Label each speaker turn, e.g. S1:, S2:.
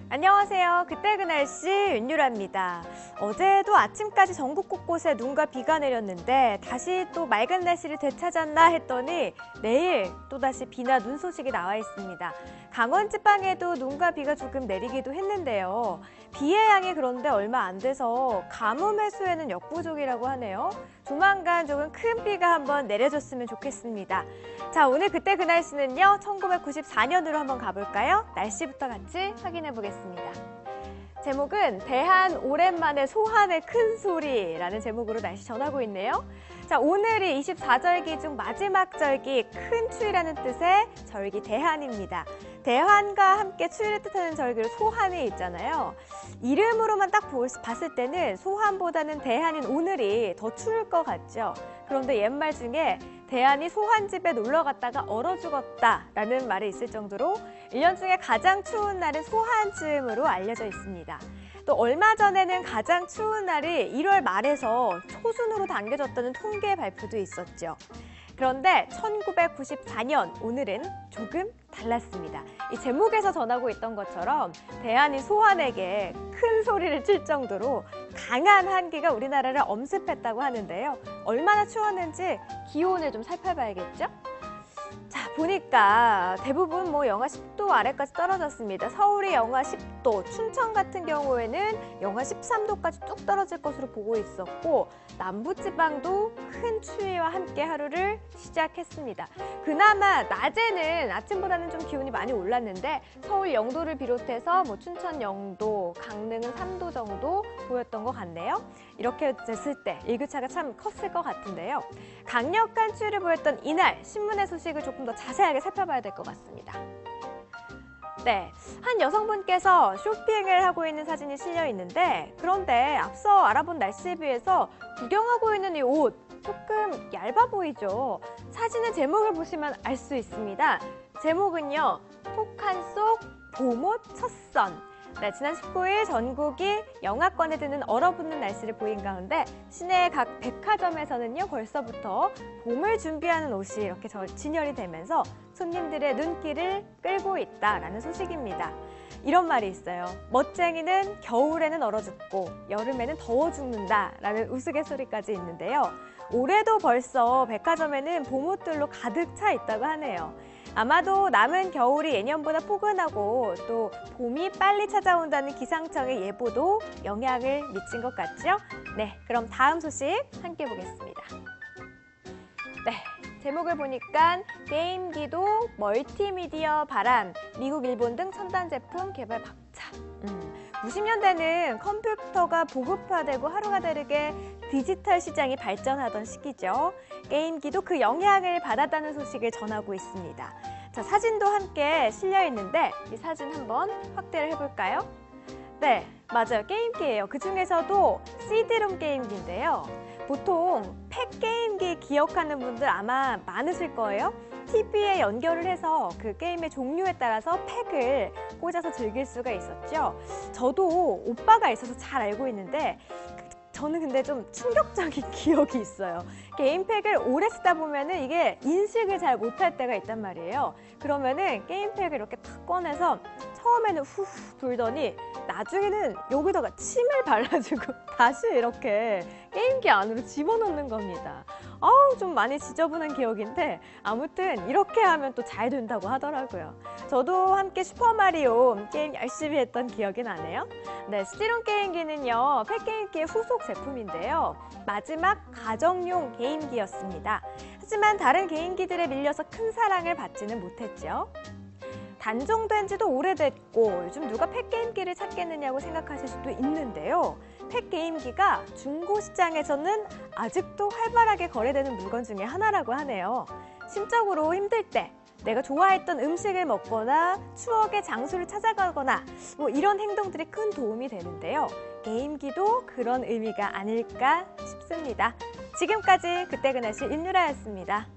S1: 안녕하세요. 그때 그 날씨 윤유라입니다. 어제도 아침까지 전국 곳곳에 눈과 비가 내렸는데 다시 또 맑은 날씨를 되찾았나 했더니 내일 또다시 비나 눈 소식이 나와 있습니다. 강원 지방에도 눈과 비가 조금 내리기도 했는데요. 비의 양이 그런데 얼마 안 돼서 가뭄 해소에는 역부족이라고 하네요. 조만간 조금 큰 비가 한번 내려줬으면 좋겠습니다. 자, 오늘 그때 그 날씨는요. 1994년으로 한번 가볼까요? 날씨부터 같이 확인해 보겠습니다. 제목은 대한 오랜만에 소한의 큰 소리라는 제목으로 날씨 전하고 있네요. 자, 오늘이 24절기 중 마지막 절기 큰 추위라는 뜻의 절기 대한입니다. 대한과 함께 추위를 뜻하는 절기로 소한이 있잖아요. 이름으로만 딱 봤을 때는 소한보다는 대한인 오늘이 더 추울 것 같죠. 그런데 옛말 중에 대한이 소한집에 놀러 갔다가 얼어 죽었다라는 말이 있을 정도로 1년 중에 가장 추운 날은 소한쯤으로 알려져 있습니다. 또 얼마 전에는 가장 추운 날이 1월 말에서 초순으로 당겨졌다는 통계 발표도 있었죠. 그런데 1994년 오늘은 조금 달랐습니다. 이 제목에서 전하고 있던 것처럼 대한이 소한에게 큰 소리를 칠 정도로 강한 한기가 우리나라를 엄습했다고 하는데요. 얼마나 추웠는지 기온을 좀 살펴봐야겠죠? 자, 보니까 대부분 영하 10도 아래까지 떨어졌습니다. 서울이 영하 10도, 춘천 같은 경우에는 영하 13도까지 뚝 떨어질 것으로 보고 있었고 남부지방도 큰 추위와 함께 하루를 시작했습니다. 그나마 낮에는 아침보다는 좀 기온이 많이 올랐는데 서울 0도를 비롯해서 춘천 0도, 강릉은 3도 정도 보였던 것 같네요. 이렇게 됐을 때 일교차가 참 컸을 것 같은데요. 강력한 추위를 보였던 이날 신문의 소식을 조금 더 자세하게 살펴봐야 될 것 같습니다. 네, 한 여성분께서 쇼핑을 하고 있는 사진이 실려 있는데 그런데 앞서 알아본 날씨에 비해서 구경하고 있는 이 옷 조금 얇아 보이죠? 사진의 제목을 보시면 알 수 있습니다. 제목은요, 폭한 속 봄옷 첫선. 네, 지난 19일 전국이 영하권에 드는 얼어붙는 날씨를 보인 가운데 시내 각 백화점에서는요 벌써부터 봄을 준비하는 옷이 이렇게 진열이 되면서 손님들의 눈길을 끌고 있다라는 소식입니다. 이런 말이 있어요. 멋쟁이는 겨울에는 얼어 죽고 여름에는 더워 죽는다라는 우스갯소리까지 있는데요. 올해도 벌써 백화점에는 봄옷들로 가득 차 있다고 하네요. 아마도 남은 겨울이 예년보다 포근하고 또 봄이 빨리 찾아온다는 기상청의 예보도 영향을 미친 것 같죠? 네, 그럼 다음 소식 함께 보겠습니다. 네, 제목을 보니까 게임기도 멀티미디어 바람, 미국, 일본 등 첨단 제품 개발 박차. 90년대는 컴퓨터가 보급화되고 하루가 다르게 디지털 시장이 발전하던 시기죠. 게임기도 그 영향을 받았다는 소식을 전하고 있습니다. 자, 사진도 함께 실려 있는데 이 사진 한번 확대를 해볼까요? 네, 맞아요. 게임기예요. 그 중에서도 CD롬 게임기인데요. 보통 팩 게임기 기억하는 분들 아마 많으실 거예요. TV에 연결을 해서 그 게임의 종류에 따라서 팩을 꽂아서 즐길 수가 있었죠. 저도 오빠가 있어서 잘 알고 있는데 저는 근데 좀 충격적인 기억이 있어요. 게임팩을 오래 쓰다 보면은 이게 인식을 잘 못할 때가 있단 말이에요. 그러면은 게임팩을 이렇게 탁 꺼내서 처음에는 후후 불더니 나중에는 여기다가 침을 발라주고 다시 이렇게 게임기 안으로 집어넣는 겁니다. 아우, 좀 많이 지저분한 기억인데 아무튼 이렇게 하면 또 잘 된다고 하더라고요. 저도 함께 슈퍼마리오 게임 열심히 했던 기억이 나네요. 네, CD롬 게임기는요, 팩게임기의 후속 제품인데요. 마지막 가정용 게임기였습니다. 하지만 다른 게임기들에 밀려서 큰 사랑을 받지는 못했죠. 단종된 지도 오래됐고 요즘 누가 팩게임기를 찾겠느냐고 생각하실 수도 있는데요. 팩게임기가 중고시장에서는 아직도 활발하게 거래되는 물건 중에 하나라고 하네요. 심적으로 힘들 때 내가 좋아했던 음식을 먹거나 추억의 장소를 찾아가거나 이런 행동들이 큰 도움이 되는데요. 게임기도 그런 의미가 아닐까 싶습니다. 지금까지 그때 그 날씨 윤유라였습니다.